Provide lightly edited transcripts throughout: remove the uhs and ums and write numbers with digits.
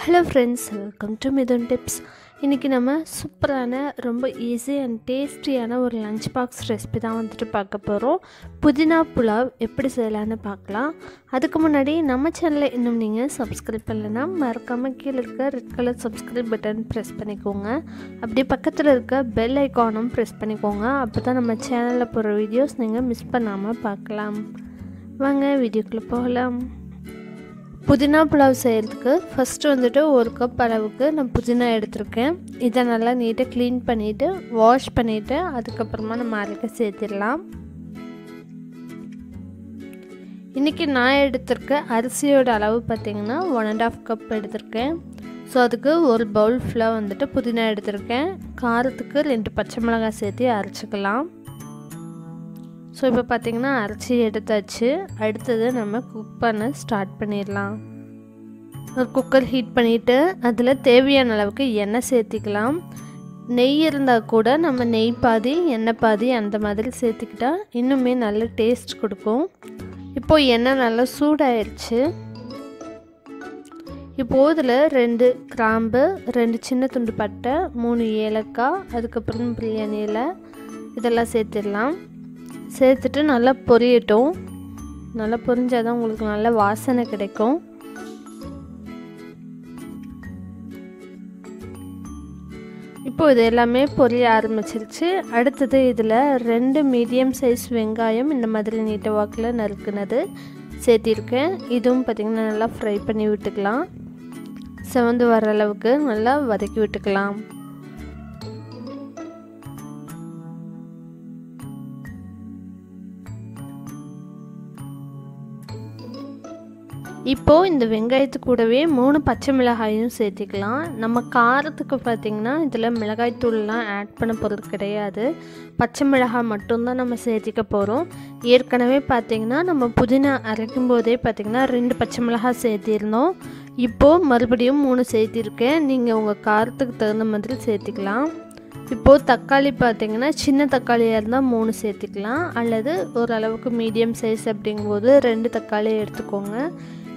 Hello friends, welcome to Mithuntips. இன்னைக்கு நம்ம சூப்பரான ரொம்ப ஈஸி அண்ட் டேஸ்டியான ஒரு லஞ்ச் பாக்ஸ் ரெசிபி தான் வந்துட்டு பார்க்க போகிறோம். புதினா புலாவ் எப்படி செய்யலான்னு பார்க்கலாம். அதுக்கு முன்னாடி நம்ம சேனலை இன்னும் நீங்கள் சப்ஸ்கிரைப் பண்ணலைன்னா மறக்காமல் கீழே இருக்க red colour subscribe button press பண்ணிக்கோங்க. அப்படியே பக்கத்தில் இருக்க பெல் ஐக்கானும் ப்ரெஸ் பண்ணிக்கோங்க. அப்போ தான் நம்ம சேனலில் போகிற வீடியோஸ் நீங்கள் மிஸ் பண்ணாமல் பார்க்கலாம். வாங்க வீடியோக்குள்ளே போகலாம். புதினா புலாவ் செய்கிறதுக்கு ஃபஸ்ட்டு வந்துட்டு 1 கப் அளவுக்கு நான் புதினா எடுத்திருக்கேன். இதை நல்லா நீட்டாக க்ளீன் பண்ணிவிட்டு வாஷ் பண்ணிவிட்டு அதுக்கப்புறமா நம்ம அரைக்க சேர்த்திடலாம். இன்றைக்கி நான் எடுத்திருக்க அரிசியோட அளவு பார்த்திங்கன்னா 1.5 கப் எடுத்திருக்கேன். ஸோ அதுக்கு ஒரு பவுல் ஃபுல்லாக வந்துட்டு புதினா எடுத்திருக்கேன். காரத்துக்கு 2 பச்சை மிளகாய் சேர்த்து அரைச்சிக்கலாம். ஸோ இப்போ பார்த்திங்கன்னா அரைச்சி எடுத்தாச்சு. அடுத்தது நம்ம குக் பண்ண ஸ்டார்ட் பண்ணிடலாம். ஒரு குக்கர் ஹீட் பண்ணிவிட்டு அதில் தேவையான அளவுக்கு எண்ணெய் சேர்த்திக்கலாம். நெய் இருந்தால் கூட நம்ம நெய் பாதி எண்ணெய் பாதி அந்த மாதிரி சேர்த்துக்கிட்டால் இன்னுமே நல்ல டேஸ்ட் கொடுக்கும். இப்போது எண்ணெய் நல்லா சூடாயிருச்சு. இப்போது இதில் 2 கிராம்பு, 2 சின்ன துண்டு பட்டை, 3 ஏலக்காய், அதுக்கப்புறம் பிரியாணி இலை இதெல்லாம் சேர்த்துடலாம். சேர்த்துட்டு நல்லா பொரியட்டும். நல்லா பொரிஞ்சால் தான் உங்களுக்கு நல்ல வாசனை கிடைக்கும். இப்போது இது எல்லாமே பொரிய ஆரம்பிச்சிருச்சு. அடுத்தது இதில் 2 மீடியம் சைஸ் வெங்காயம் இந்த மாதிரி நீட்ட வாக்கில் நறுக்குனது சேர்த்திருக்கேன். இதுவும் பார்த்திங்கன்னா நல்லா ஃப்ரை பண்ணி விட்டுக்கலாம். செவந்து வர அளவுக்கு நல்லா வதக்கி விட்டுக்கலாம். இப்போது இந்த வெங்காயத்து கூடவே 3 பச்சை மிளகாயும் சேர்த்திக்கலாம். நம்ம காரத்துக்கு பார்த்திங்கன்னா இதில் மிளகாய்த்தூள்லாம் ஆட் பண்ண போகிறது கிடையாது. பச்சை மிளகாய் மட்டும்தான் நம்ம சேர்த்திக்க போகிறோம். ஏற்கனவே பார்த்திங்கன்னா நம்ம புதினா அரைக்கும் போதே பார்த்திங்கன்னா 2 பச்சை மிளகாய் சேர்த்திருந்தோம். இப்போது மறுபடியும் 3 சேர்த்திருக்கேன். நீங்கள் உங்கள் காரத்துக்கு தகுந்த மாதிரி சேர்த்திக்கலாம். இப்போது தக்காளி பார்த்திங்கன்னா சின்ன தக்காளியாக இருந்தால் 3 சேர்த்திக்கலாம். அல்லது ஓரளவுக்கு மீடியம் சைஸ் அப்படிங்கும்போது 2 தக்காளி எடுத்துக்கோங்க.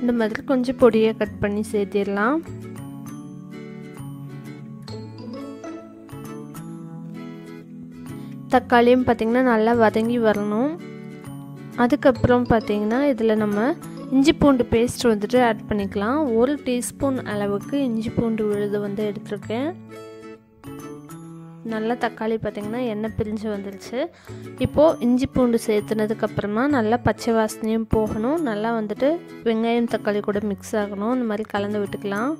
இந்த மாதிரி கொஞ்சம் பொடியாக கட் பண்ணி சேர்த்திடலாம். தக்காளியும் பார்த்திங்கன்னா நல்லா வதங்கி வரணும். அதுக்கப்புறம் பார்த்திங்கன்னா இதில் நம்ம இஞ்சி பூண்டு பேஸ்ட் வந்துட்டு ஆட் பண்ணிக்கலாம். 1 டீஸ்பூன் அளவுக்கு இஞ்சி பூண்டு விழுது வந்து எடுத்திருக்கேன். நல்லா தக்காளி பார்த்திங்கன்னா எண்ணெய் பிரிஞ்சு வந்துருச்சு. இப்போது இஞ்சி பூண்டு சேர்த்துனதுக்கப்புறமா நல்லா பச்சை வாசனையும் போகணும். நல்லா வந்துட்டு வெங்காயம் தக்காளி கூட மிக்ஸ் ஆகணும். இந்த மாதிரி கலந்து விட்டுக்கலாம்.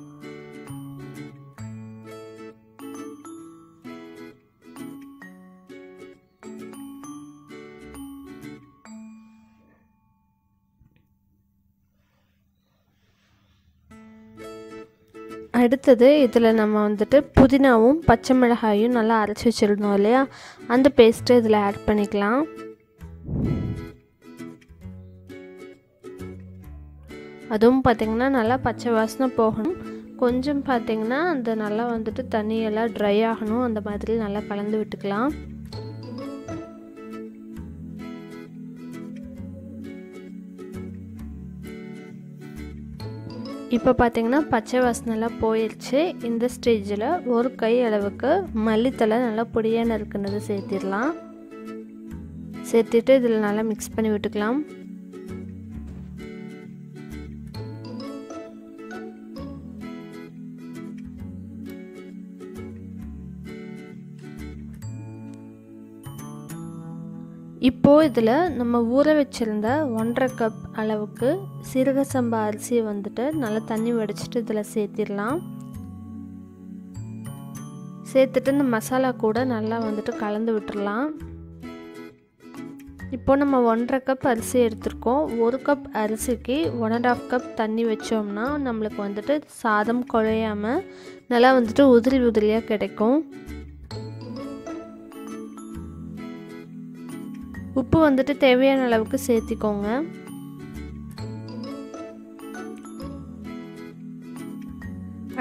அடுத்தது இதில் நம்ம வந்துட்டு புதினாவும் பச்சை மிளகாயும் நல்லா அரைச்சி வச்சுருந்தோம் இல்லையா, அந்த பேஸ்ட்டு இதில் ஆட் பண்ணிக்கலாம். அதுவும் பார்த்திங்கன்னா நல்லா பச்சை வாசனை போகணும். கொஞ்சம் பார்த்திங்கன்னா அந்த நல்லா வந்துட்டு தண்ணியெல்லாம் ட்ரை ஆகணும். அந்த மாதிரி நல்லா கலந்து விட்டுக்கலாம். இப்போ பார்த்திங்கன்னா பச்சை வாசனைலாம் போயிடுச்சு. இந்த ஸ்டேஜில் 1 கை அளவுக்கு மல்லித்தலை நல்லா பொடியாக நறுக்குனது சேர்த்திடலாம். சேர்த்துட்டு இதில் நல்லா மிக்ஸ் பண்ணி விட்டுக்கலாம். இப்போது இதில் நம்ம ஊற வச்சுருந்த 1.5 கப் அளவுக்கு சீரகசம்பா அரிசியை வந்துட்டு நல்லா தண்ணி வடிச்சிட்டு இதில் சேர்த்திடலாம். சேர்த்துட்டு இந்த மசாலா கூட நல்லா வந்துட்டு கலந்து விட்டுடலாம். இப்போ நம்ம 1.5 கப் அரிசி எடுத்திருக்கோம். 1 கப் அரிசிக்கு 1.5 கப் தண்ணி வச்சோம்னா நம்மளுக்கு வந்துட்டு சாதம் குழையாமல் நல்லா வந்துட்டு உதிரி உதிரியாக கிடைக்கும். உப்பு வந்துட்டு தேவையான அளவுக்கு சேர்த்திக்கோங்க.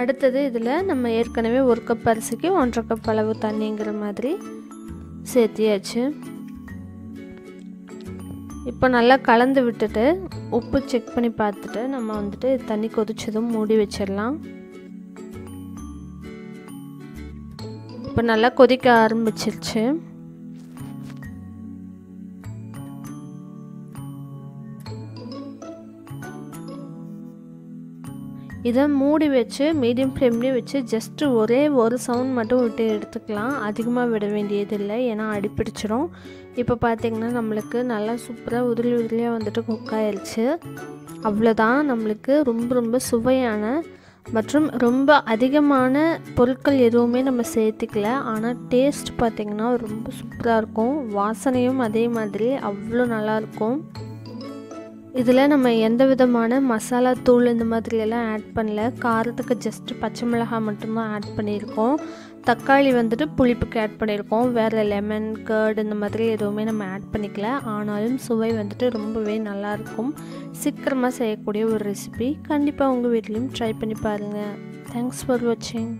அடுத்தது இதில் நம்ம ஏற்கனவே 1 கப் அரிசிக்கு 1.5 கப் அளவு தண்ணிங்கிற மாதிரி சேர்த்தியாச்சு. இப்போ நல்லா கலந்து விட்டுட்டு உப்பு செக் பண்ணி பார்த்துட்டு நம்ம வந்துட்டு தண்ணி கொதிச்சதும் மூடி வச்சிடலாம். இப்போ நல்லா கொதிக்க ஆரம்பிச்சிருச்சு. இதை மூடி வச்சு மீடியம் ஃப்ளேம்லேயே வச்சு ஜஸ்ட்டு ஒரே ஒரு சவுண்ட் மட்டும் விட்டு எடுத்துக்கலாம். அதிகமாக விட வேண்டியதில்லை, ஏன்னா அடிப்பிடிச்சிடும். இப்போ பார்த்திங்கன்னா நம்மளுக்கு நல்லா சூப்பராக உதிரியாக வந்துட்டு குக் ஆயிடுச்சு. அவ்வளோதான், நம்மளுக்கு ரொம்ப ரொம்ப சுவையான மற்றும் ரொம்ப அதிகமான பொருட்கள் எதுவுமே நம்ம சேர்த்திக்கல. ஆனால் டேஸ்ட் பார்த்திங்கன்னா ரொம்ப சூப்பராக இருக்கும். வாசனையும் அதே மாதிரி அவ்வளோ நல்லாயிருக்கும். இதில் நம்ம எந்த விதமான மசாலா தூள் இந்த மாதிரியெல்லாம் ஆட் பண்ணல. காரத்துக்கு ஜஸ்ட்டு பச்சை மிளகாய் மட்டும்தான் ஆட் பண்ணியிருக்கோம். தக்காளி வந்துட்டு புளிப்புக்கு ஆட் பண்ணியிருக்கோம். வேறு லெமன், கர்ட் இந்த மாதிரி எதுவுமே நம்ம ஆட் பண்ணிக்கல. ஆனாலும் சுவை வந்துட்டு ரொம்பவே நல்லாயிருக்கும். சீக்கிரமாக செய்யக்கூடிய ஒரு ரெசிபி. கண்டிப்பாக உங்கள் வீட்லேயும் ட்ரை பண்ணி பாருங்கள். தேங்க்ஸ் ஃபார் வாட்சிங்.